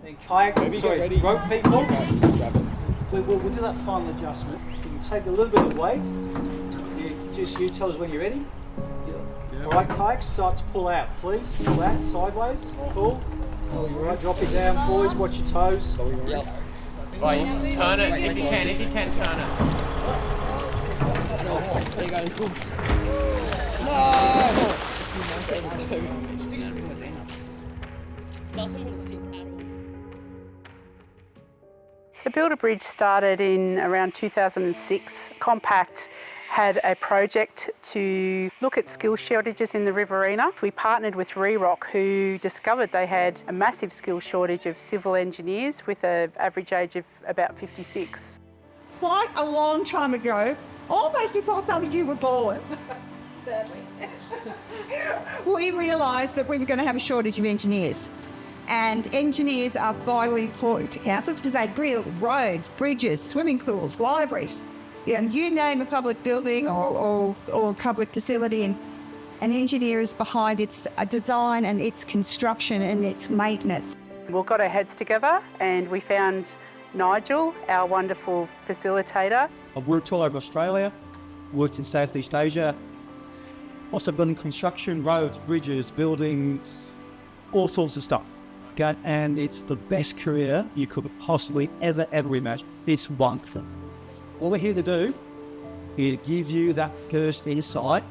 Then kayak, rope people. We'll do that final adjustment. You can take a little bit of weight. You tell us when you're ready. Yeah. All right, kayaks, start to pull out, please. Pull out, sideways, pull. All right, drop it down, boys, watch your toes. Yep. Right, turn it if you can turn it. There you go, cool. So Build a Bridge started in around 2006. Compact had a project to look at skill shortages in the Riverina. We partnered with ReRock, who discovered they had a massive skill shortage of civil engineers with an average age of about 56. Quite a long time ago, almost before some of you were born, Sadly. we realised that we were going to have a shortage of engineers. And engineers are vitally important to councils because they build roads, bridges, swimming pools, libraries. You name a public building or public facility, and an engineer is behind its design and its construction and its maintenance. We got our heads together and we found Nigel, our wonderful facilitator. I've worked all over Australia, worked in Southeast Asia, also done construction, roads, bridges, buildings, all sorts of stuff. Okay? And it's the best career you could possibly ever imagine. It's wonderful. What we're here to do is give you that first insight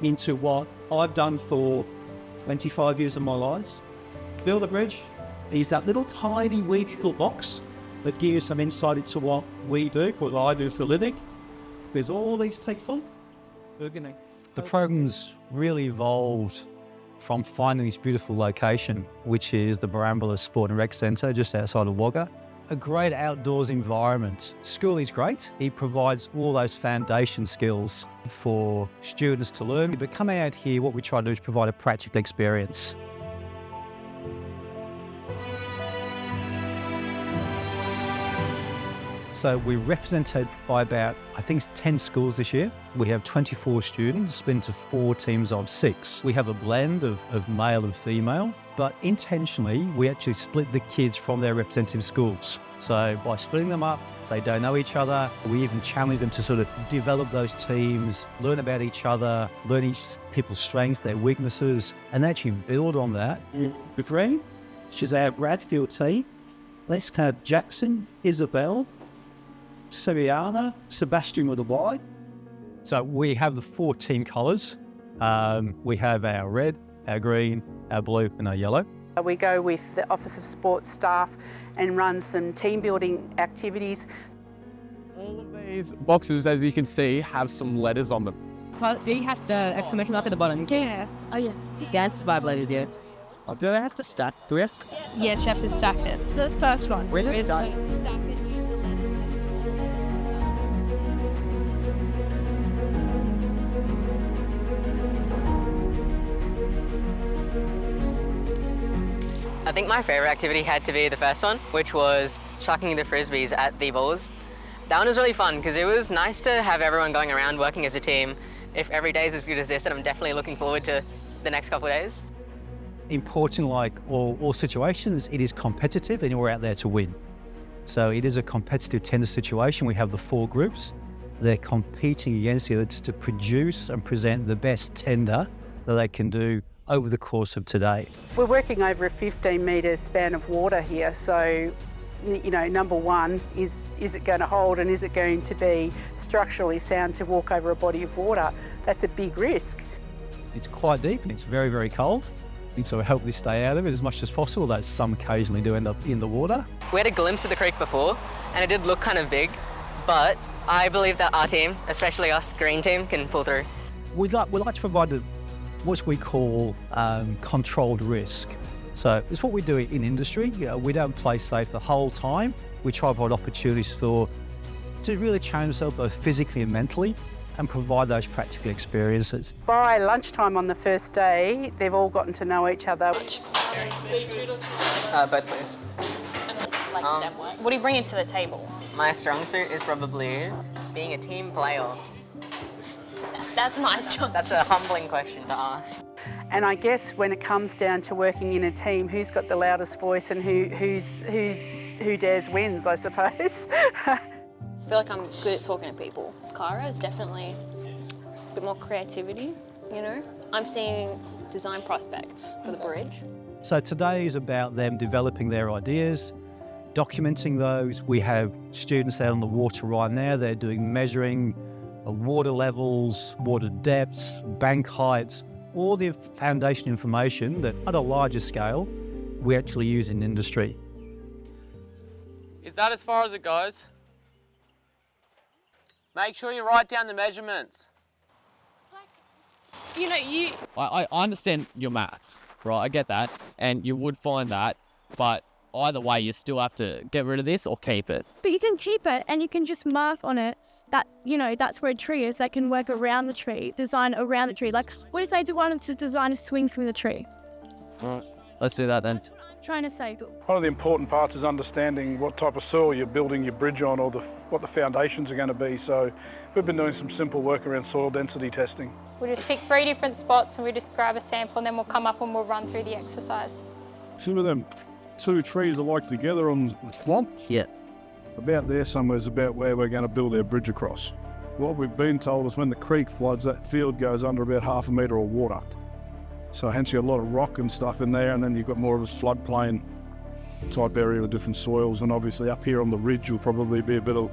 into what I've done for 25 years of my life. Build a Bridge is that little tiny wee little box that gives you some insight into what we do, what I do for a living. There's all these people. The program's really evolved from finding this beautiful location, which is the Barambula Sport and Rec Centre just outside of Wagga. A great outdoors environment. School is great. It provides all those foundation skills for students to learn. But coming out here, what we try to do is provide a practical experience. So we're represented by about, I think it's 10 schools this year. We have 24 students split into 4 teams of 6. We have a blend of male and female, but intentionally we actually split the kids from their representative schools. So by splitting them up, they don't know each other. We even challenge them to sort of develop those teams, learn about each other, learn each people's strengths, their weaknesses, and actually build on that. The green, which is our Bradfield team. Let's have Jackson, Isabel, Sevillana, Sebastian with a Y. So we have the 4 team colours. We have our red, our green, our blue and our yellow. We go with the Office of Sports staff and run some team building activities. All of these boxes, as you can see, have some letters on them. D has the exclamation mark at the bottom. Yeah. Oh yeah. Yeah, it's 5 letters, yeah. Oh, do they have to stack? Do we have to? Yes, you have to stack it. The first one. Really? Stack it, use the letters. I think my favourite activity had to be the first one, which was chucking the frisbees at the balls. That one was really fun because it was nice to have everyone going around working as a team. If every day is as good as this, then I'm definitely looking forward to the next couple of days. Important, like all situations, it is competitive and we're out there to win. So it is a competitive tender situation. We have the 4 groups. They're competing against each other to produce and present the best tender that they can do over the course of today. We're working over a 15-metre span of water here, so number one is it going to hold and is it going to be structurally sound to walk over a body of water? That's a big risk. It's quite deep and it's very, very cold. And so we hope they stay out of it as much as possible, though some occasionally do end up in the water. We had a glimpse of the creek before and it did look kind of big, but I believe that our team, especially us green team, can pull through. We'd like to provide what we call controlled risk. So it's what we do in industry. We don't play safe the whole time. We try to provide opportunities to really challenge ourselves both physically and mentally and provide those practical experiences. By lunchtime on the first day, they've all gotten to know each other. Both please. What do you bring into the table? My strong suit is probably being a team player. That's my strong That's a humbling question to ask. And I guess when it comes down to working in a team, who's got the loudest voice and who dares wins, I suppose. I feel like I'm good at talking to people. Kyra is definitely a bit more creativity, you know. I'm seeing design prospects for the bridge. So today is about them developing their ideas, documenting those. We have students out on the water right now. They're doing measuring of water levels, water depths, bank heights, all the foundation information that at a larger scale we actually use in industry. Is that as far as it goes? Make sure you write down the measurements. You know, I understand your maths, right? I get that, and you would find that, but either way, you still have to get rid of this or keep it. But you can keep it, and you can just mark on it that, you know, that's where a tree is. They can work around the tree, design around the tree. Like, what if they wanted to design a swing from the tree? All right, let's do that then. Trying to say. One of the important parts is understanding what type of soil you're building your bridge on, or what the foundations are going to be. So we've been doing some simple work around soil density testing. We'll just pick 3 different spots and we just grab a sample and then we'll come up and we'll run through the exercise. Some of them 2 trees are like together on the swamp. Yeah. About there somewhere is about where we're going to build our bridge across. What we've been told is when the creek floods, that field goes under about 1/2 metre of water. So hence you've got a lot of rock and stuff in there, and then you've got more of a floodplain type area with different soils. And obviously up here on the ridge will probably be a little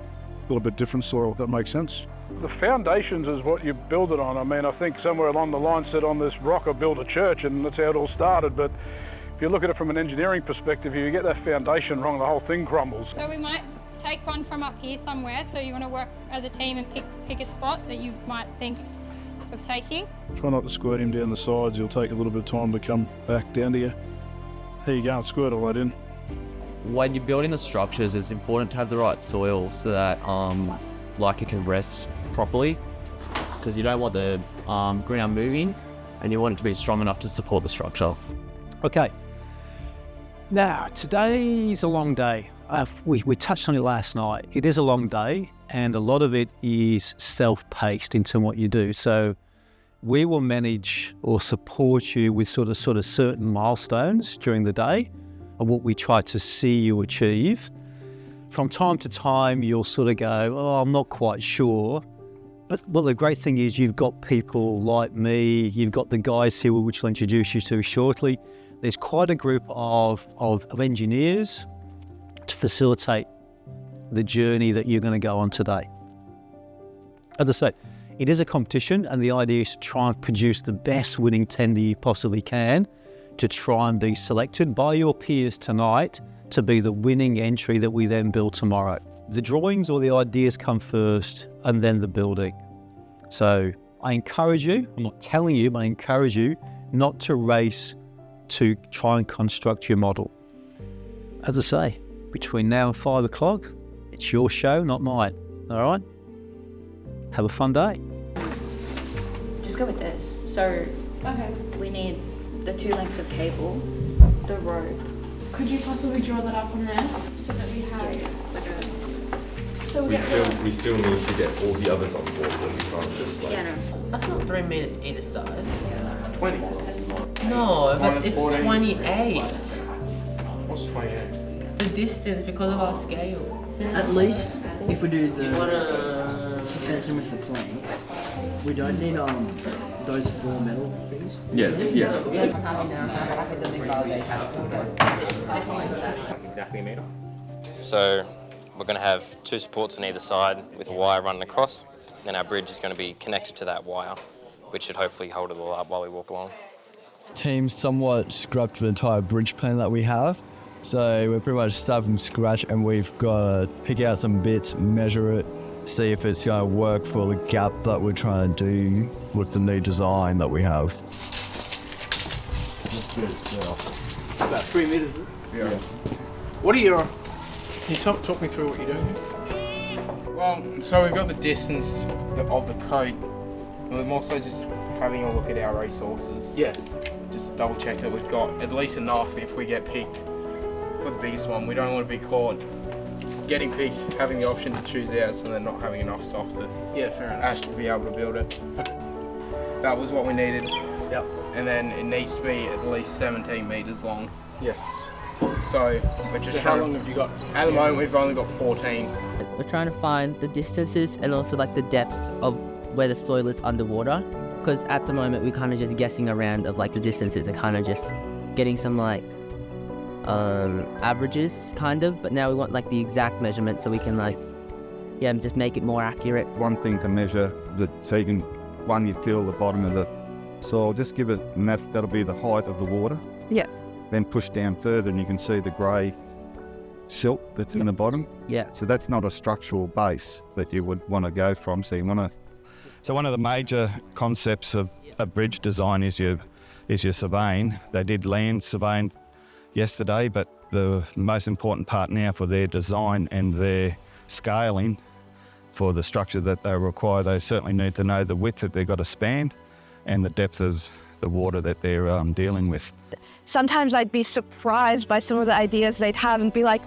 bit different soil, if that makes sense. The foundations is what you build it on. I mean, I think somewhere along the line said on this rock I build a church, and that's how it all started. But if you look at it from an engineering perspective, if you get that foundation wrong, the whole thing crumbles. So we might take one from up here somewhere. So you want to work as a team and pick a spot that you might think of taking. Try not to squirt him down the sides. He'll take a little bit of time to come back down to you. There you go, and squirt all that in. When you're building the structures, it's important to have the right soil so that it can rest properly, because you don't want the ground moving, and you want it to be strong enough to support the structure. Okay. Now, today's a long day. We touched on it last night. It is a long day, and a lot of it is self-paced into what you do. So we will manage or support you with sort of certain milestones during the day of what we try to see you achieve. From time to time, you'll sort of go, oh, I'm not quite sure. But well, the great thing is you've got people like me, you've got the guys here, which I'll introduce you to shortly. There's quite a group of engineers to facilitate the journey that you're going to go on today. As I say, it is a competition, and the idea is to try and produce the best winning tender you possibly can to try and be selected by your peers tonight to be the winning entry that we then build tomorrow. The drawings or the ideas come first, and then the building. So I encourage you, I'm not telling you, but I encourage you not to race to try and construct your model. As I say, between now and 5 o'clock, it's your show, not mine. All right? Have a fun day. Just go with this. So, Okay. we need the 2 lengths of cable, the rope. Could you possibly draw that up on there so that we have like a... So we still need to get all the others on board, but we can't just like... Yeah, no. That's not 3 meters either side. 20. No, but it's 14. 28. What's 28? The distance because of our scale. At least if we do the suspension with the planks, we don't need those 4 metal things. Yeah. Exactly a metre. So we're going to have 2 supports on either side with a wire running across. Then our bridge is going to be connected to that wire, which should hopefully hold it all up while we walk along. Team somewhat scrapped the entire bridge plan that we have. So we're pretty much starting from scratch, and we've got to pick out some bits, measure it, see if it's going to work for the gap that we're trying to do with the new design that we have. About 3 metres. Yeah. What are your... Can you talk me through what you're doing? Well, so we've got the distance of the coat. We're also just having a look at our resources. Yeah. Just double check that we've got at least enough if we get picked for the biggest one. We don't want to be caught getting picked, having the option to choose ours, and then not having enough stuff to fair enough. actually be able to build it. That was what we needed. Yep. and then it needs to be at least 17 metres long. Yes. So we're just So how long have you got? At the moment we've only got 14. We're trying to find the distances and also like the depth of where the soil is underwater, because at the moment we're kind of just guessing around of like the distances and kind of just getting some like averages kind of, but now we want like the exact measurement so we can like just make it more accurate. One thing to measure that so you can you feel the bottom of the soil, just give it, and that'll be the height of the water. Yeah. Then push down further and you can see the grey silt that's in the bottom. Yeah. So that's not a structural base that you would want to go from. So you want to. So one of the major concepts of a bridge design is your surveying. They did land surveying yesterday, but the most important part now for their design and their scaling for the structure that they require, they certainly need to know the width that they've got to span and the depth of the water that they're dealing with. Sometimes I'd be surprised by some of the ideas they'd have and be like,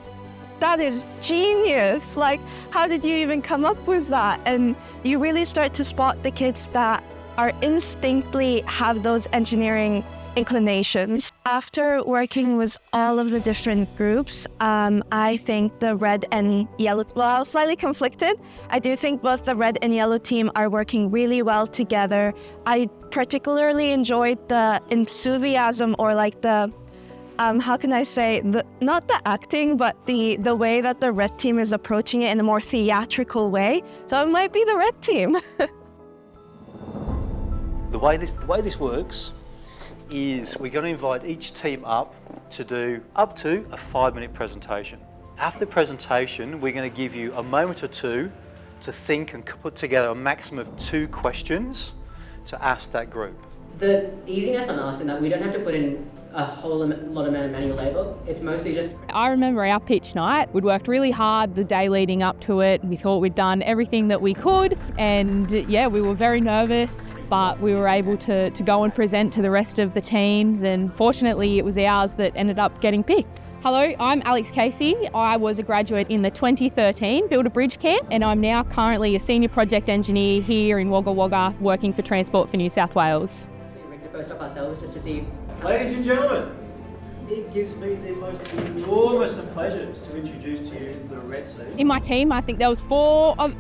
that is genius. Like, how did you even come up with that? And you really start to spot the kids that are instinctively have those engineering inclinations. After working with all of the different groups, I think the red and yellow, well, I was slightly conflicted. I do think both the red and yellow team are working really well together. I particularly enjoyed the enthusiasm, or like the, how can I say, not the acting, but the way that the red team is approaching it in a more theatrical way. So it might be the red team. The way this works is we're going to invite each team up to do up to a 5-minute presentation. After the presentation, we're going to give you a moment or two to think and put together a maximum of 2 questions to ask that group. The easiness on us in that we don't have to put in a whole lot of manual labour. It's mostly just... I remember our pitch night. We'd worked really hard the day leading up to it. We thought we'd done everything that we could, and yeah, we were very nervous, but we were able to go and present to the rest of the teams, and fortunately it was ours that ended up getting picked. Hello, I'm Alex Casey. I was a graduate in the 2013 Build a Bridge camp, and I'm now currently a senior project engineer here in Wagga Wagga working for Transport for New South Wales. We rigged it first up ourselves just to see... Ladies and gentlemen, it gives me the most enormous of pleasures to introduce to you the red team. In my team, I think there was four of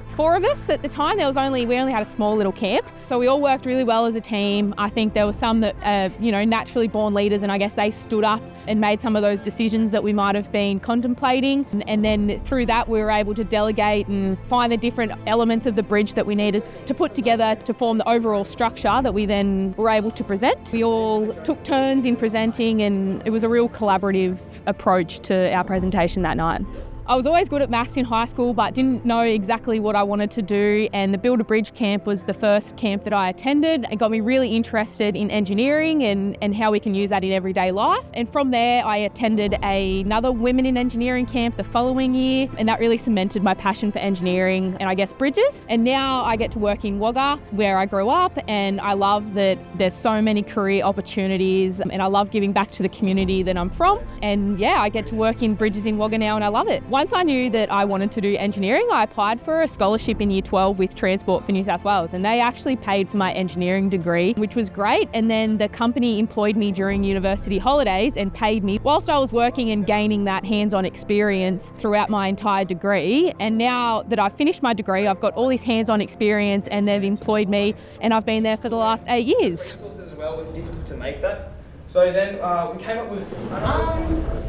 us at the time. We only had a small little camp, so we all worked really well as a team. I think there were some that naturally born leaders, and I guess they stood up and made some of those decisions that we might have been contemplating. And then through that, we were able to delegate and find the different elements of the bridge that we needed to put together to form the overall structure that we then were able to present. We all took turns in presenting, and it was a real collaborative approach to our presentation that night. I was always good at maths in high school, but didn't know exactly what I wanted to do, and the Build a Bridge camp was the first camp that I attended. It got me really interested in engineering and how we can use that in everyday life. And from there, I attended another Women in Engineering camp the following year, and that really cemented my passion for engineering and I guess bridges. And now I get to work in Wagga, where I grew up, and I love that there's so many career opportunities, and I love giving back to the community that I'm from. And yeah, I get to work in bridges in Wagga now, and I love it. Once I knew that I wanted to do engineering, I applied for a scholarship in Year 12 with Transport for New South Wales, and they actually paid for my engineering degree, which was great. And then the company employed me during university holidays and paid me whilst I was working and gaining that hands-on experience throughout my entire degree. And now that I've finished my degree, I've got all this hands-on experience, and they've employed me, and I've been there for the last 8 years. As well, it's difficult to make that. So then we came up with...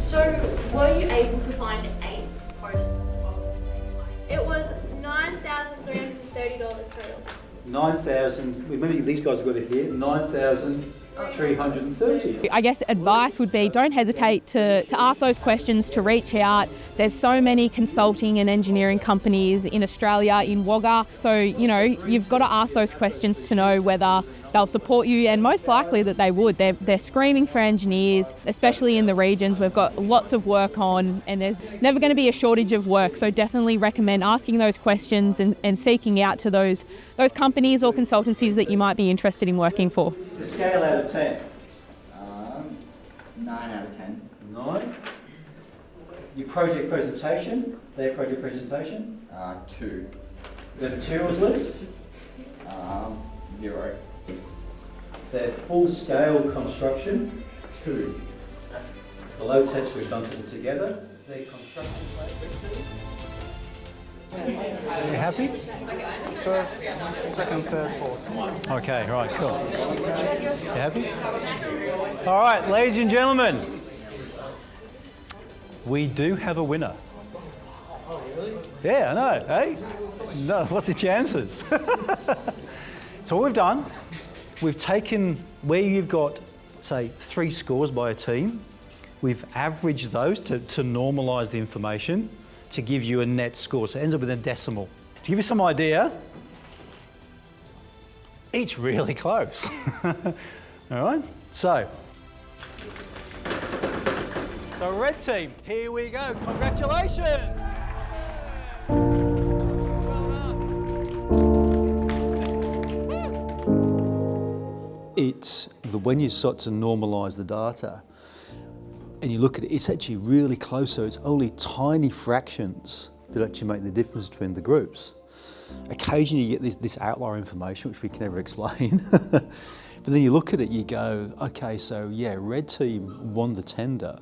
So were you able to find 8 posts of the same height? It was $9,330 total. 9,000, remember these guys have got it here, 9,330. I guess advice would be don't hesitate to ask those questions, to reach out. There's so many consulting and engineering companies in Australia, in Wagga, so you've got to ask those questions to know whether they'll support you, and most likely that they would. They're screaming for engineers, especially in the regions. We've got lots of work on, and there's never going to be a shortage of work, so definitely recommend asking those questions and seeking out to those companies or consultancies that you might be interested in working for. The scale out of 10? 9 out of 10. 9. Your project presentation, their project presentation? 2. The materials list? 0. their full-scale construction to the low test we've done them together. It's their construction plate. Are you happy? First, second, third, fourth. Okay, right, cool. You happy? All right, ladies and gentlemen, we do have a winner. Yeah, I know, hey? No, what's the chances? So what we've done, we've taken where you've got, say, 3 scores by a team, we've averaged those to normalise the information to give you a net score. So it ends up with a decimal. To give you some idea, it's really close. All right, so red team, here we go. Congratulations. It's when you start to normalise the data and you look at it, it's actually really close, so it's only tiny fractions that actually make the difference between the groups. Occasionally you get this outlier information, which we can never explain. But then you look at it, you go, okay, so yeah, red team won the tender,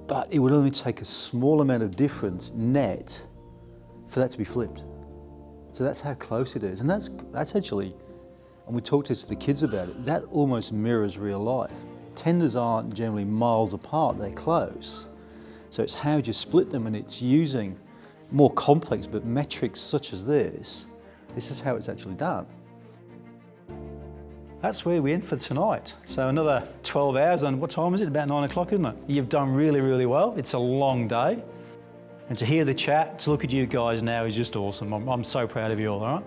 but it would only take a small amount of difference net for that to be flipped. So that's how close it is. And that's actually, and we talked to the kids about it, that almost mirrors real life. Tenders aren't generally miles apart, they're close. So it's how do you split them, and it's using more complex but metrics such as this. This is how it's actually done. That's where we end for tonight. So another 12 hours, and what time is it? About 9 o'clock, isn't it? You've done really, really well. It's a long day. And to hear the chat, to look at you guys now is just awesome. I'm so proud of you all right?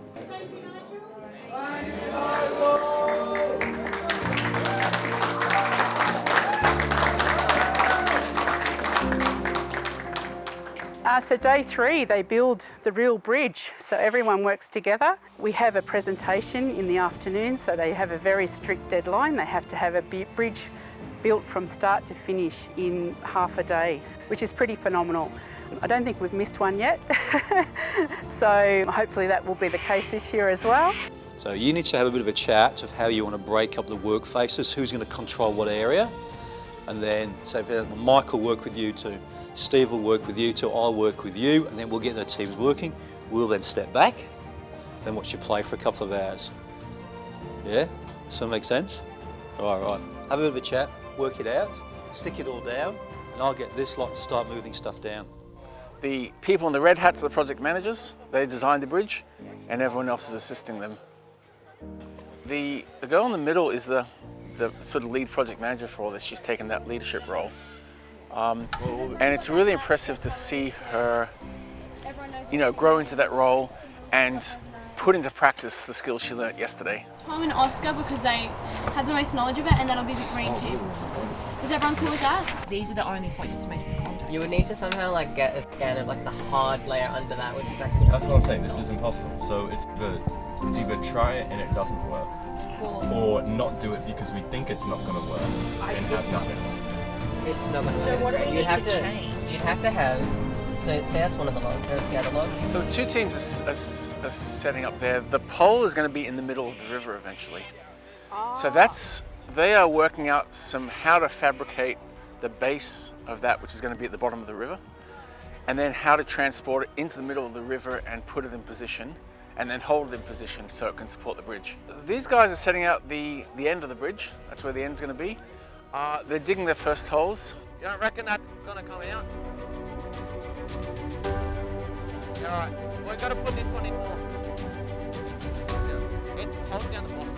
So day 3, they build the real bridge. So everyone works together. We have a presentation in the afternoon, so they have a very strict deadline. They have to have a bridge built from start to finish in half a day, which is pretty phenomenal. I don't think we've missed one yet. So hopefully that will be the case this year as well. So you need to have a bit of a chat of how you want to break up the work phases, who's going to control what area. And then, so Mike will work with you too, Steve will work with you too, I'll work with you, and then we'll get the teams working. We'll then step back, then watch you play for a couple of hours. Yeah? Does that make sense? All right. Have a bit of a chat, work it out, stick it all down, and I'll get this lot to start moving stuff down. The people in the red hats are the project managers. They designed the bridge, and everyone else is assisting them. The girl in the middle is the sort of lead project manager for all this. She's taken that leadership role. And it's really impressive to see her, grow into that role and put into practice the skills she learnt yesterday. Tom and Oscar, because they have the most knowledge of it, and that'll be the green team. Is everyone cool with that? These are the only pointers making contact. You would need to somehow get a scan of the hard layer under that, which is That's what I'm saying. This is impossible. So it's either try it and it doesn't work, or not do it because we think it's not going to work and have nothing. It's not going to So work. what do we You need have to to change? You have to have. So say that's one of the logs. That's the other log. So the 2 teams are setting up there. The pole is going to be in the middle of the river eventually. So they are working out how to fabricate the base of that, which is going to be at the bottom of the river, and then how to transport it into the middle of the river and put it in position, and then hold it in position so it can support the bridge. These guys are setting out the end of the bridge. That's where the end's going to be. They're digging their first holes. You don't reckon that's going to come out? Alright, we've got to put this one in more. Yeah. It's holding down the bottom.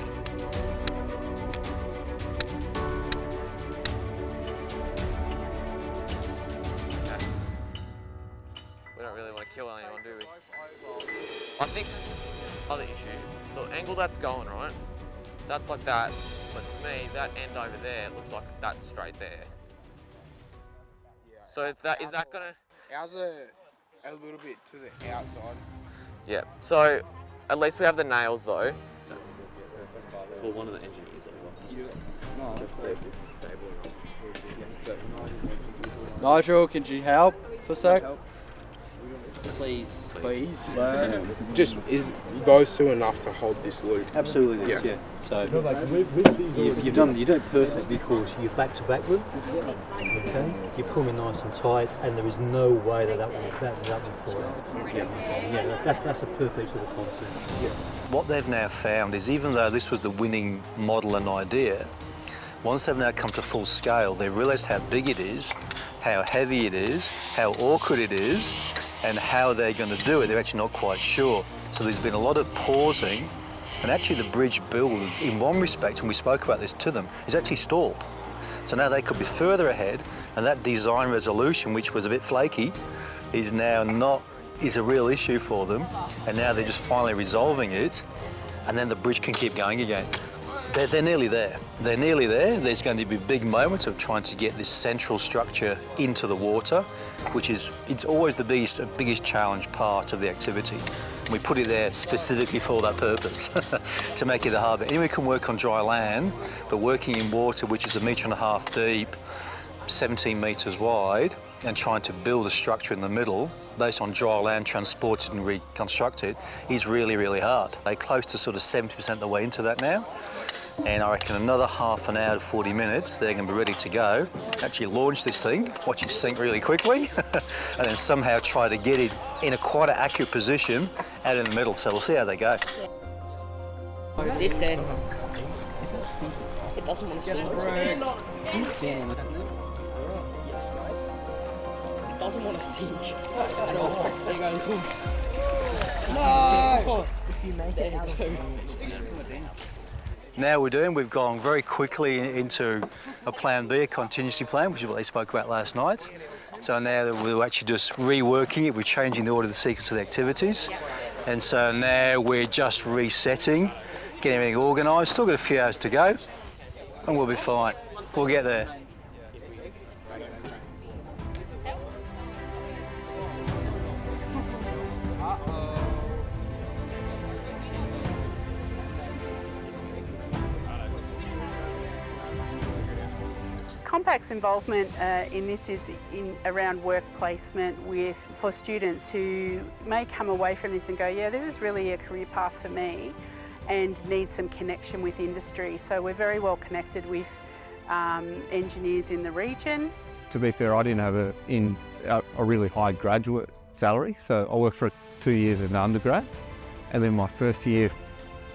Okay. We don't really want to kill anyone, do we? I think other issue, the angle that's going, right? That's like that, but to me, that end over there looks like that's straight there. So if that, is that gonna? Ours are a little bit to the outside. Yeah, so at least we have the nails though. Well, one of the engineers as well. Nigel, could you help for a sec? Please. please. Just is those two enough to hold this loop? Absolutely, yes, yeah. So you've done it perfect because you're back to back with. Okay, you pull them nice and tight, and there is no way that will fall out. Yeah, that's a perfect little concept. Yeah. What they've now found is, even though this was the winning model and idea, once they've now come to full scale, they've realised how big it is, how heavy it is, how awkward it is, and how they're going to do it. They're actually not quite sure. So there's been a lot of pausing, and actually the bridge build, in one respect, and we spoke about this to them, is actually stalled. So now they could be further ahead, and that design resolution, which was a bit flaky, is now is a real issue for them, and now they're just finally resolving it, and then the bridge can keep going again. They're nearly there. They're nearly there. There's going to be big moments of trying to get this central structure into the water, it's always the biggest challenge part of the activity. We put it there specifically for that purpose, to make it a harbour. Anyone can work on dry land, but working in water which is 1.5 metres deep, 17 metres wide, and trying to build a structure in the middle based on dry land, transport it and reconstruct it, is really, really hard. They're close to sort of 70% of the way into that now. And I reckon another half an hour to 40 minutes, they're going to be ready to go, actually launch this thing, watch it sink really quickly, and then somehow try to get it in a quite an accurate position out in the middle. So we'll see how they go. This end, it doesn't want to sink. It doesn't want to sink at all. There you go. No! If you make it out. Now we've gone very quickly into a plan B, a contingency plan, which is what they spoke about last night. So now we're actually just reworking it, we're changing the order of the sequence of the activities. And so now we're just resetting, getting everything organised. Still got a few hours to go, and we'll be fine. We'll get there. Compact's involvement in this is around work placement for students who may come away from this and go, yeah, this is really a career path for me, and need some connection with industry. So we're very well connected with engineers in the region. To be fair, I didn't have a really high graduate salary, so I worked for 2 years as an undergrad, and then my first year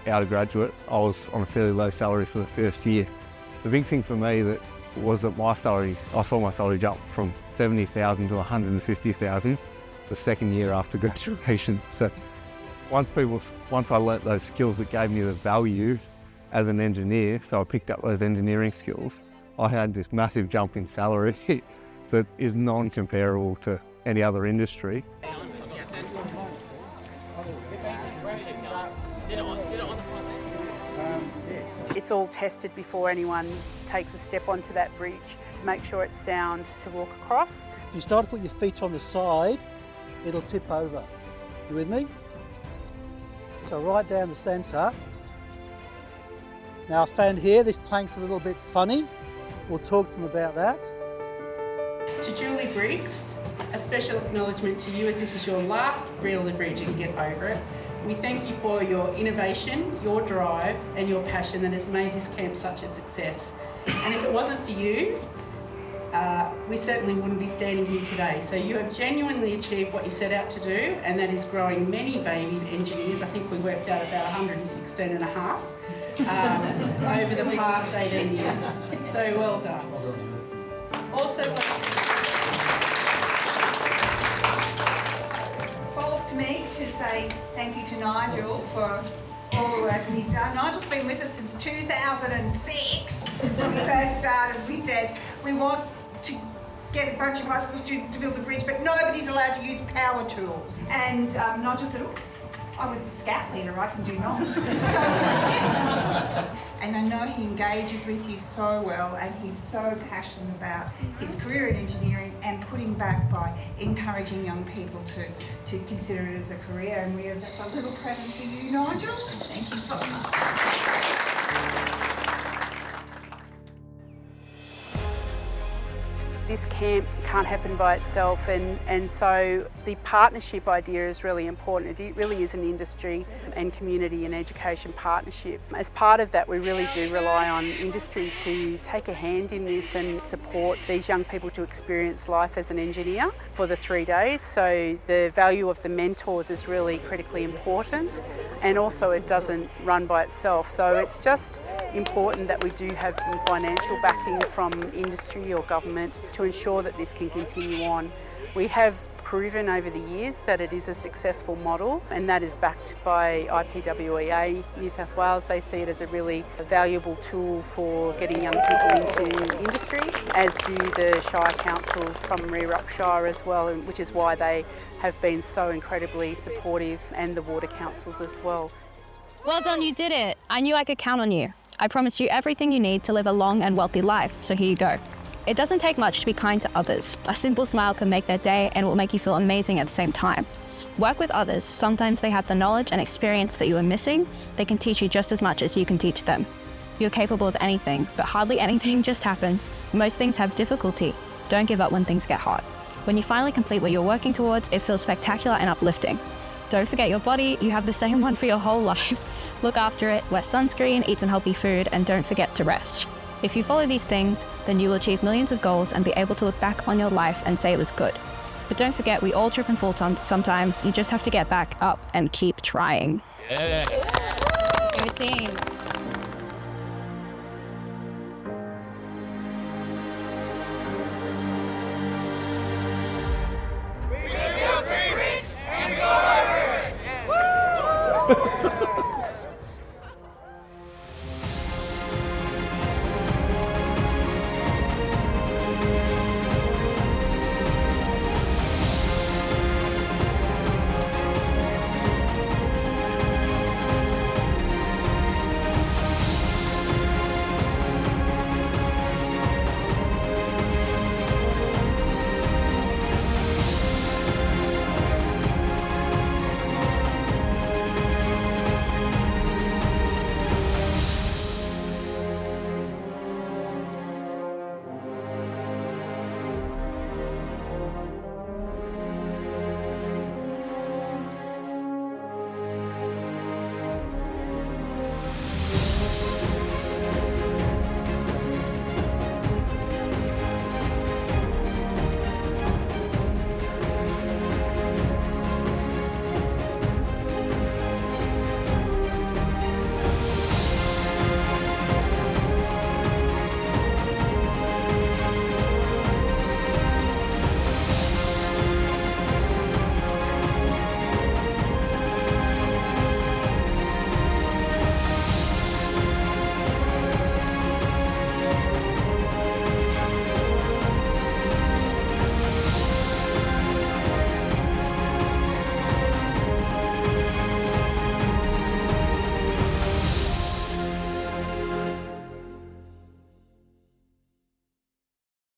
out of graduate, I was on a fairly low salary for the first year. The big thing for me was that I saw my salary jump from 70,000 to 150,000 the second year after graduation. So once I learnt those skills, it gave me the value as an engineer. So I picked up those engineering skills. I had this massive jump in salary that is non-comparable to any other industry. It's all tested before anyone takes a step onto that bridge to make sure it's sound to walk across. If you start to put your feet on the side, it'll tip over. You with me? So right down the centre. Now I found here, this plank's a little bit funny. We'll talk to them about that. To Julie Briggs, a special acknowledgement to you as this is your last reel of the bridge and get over it. We thank you for your innovation, your drive and your passion that has made this camp such a success. And if it wasn't for you, we certainly wouldn't be standing here today. So you have genuinely achieved what you set out to do, and that is growing many baby engineers. I think we worked out about 116 and a half over the past 18 years. So well done. Also, falls to me to say thank you to Nigel for all the work he's done. Nigel's been with us since 2006. When we first started, we said we want to get a bunch of high school students to build the bridge, but nobody's allowed to use power tools. And Nigel said, oh, I was a scout leader, I can do not. So, yeah. And I know he engages with you so well, and he's so passionate about his career in engineering and putting back by encouraging young people to consider it as a career. And we have just a little present for you, Nigel. Thank you so much. this camp can't happen by itself, and so the partnership idea is really important. It really is an industry and community and education partnership. As part of that, we really do rely on industry to take a hand in this and support these young people to experience life as an engineer for the 3 days. So the value of the mentors is really critically important, and also it doesn't run by itself. So it's just important that we do have some financial backing from industry or government to ensure that this can continue on. We have proven over the years that it is a successful model, and that is backed by IPWEA New South Wales. They see it as a really valuable tool for getting young people into industry, as do the Shire councils from Reerup Shire as well, which is why they have been so incredibly supportive, and the water councils as well. Well done, you did it. I knew I could count on you. I promised you everything you need to live a long and wealthy life, so here you go. It doesn't take much to be kind to others. A simple smile can make their day and will make you feel amazing at the same time. Work with others. Sometimes they have the knowledge and experience that you are missing. They can teach you just as much as you can teach them. You're capable of anything, but hardly anything just happens. Most things have difficulty. Don't give up when things get hard. When you finally complete what you're working towards, it feels spectacular and uplifting. Don't forget your body. You have the same one for your whole life. Look after it, wear sunscreen, eat some healthy food, and don't forget to rest. If you follow these things, then you'll achieve millions of goals and be able to look back on your life and say it was good. But don't forget, we all trip and fall sometimes. You just have to get back up and keep trying. Yeah. Good team.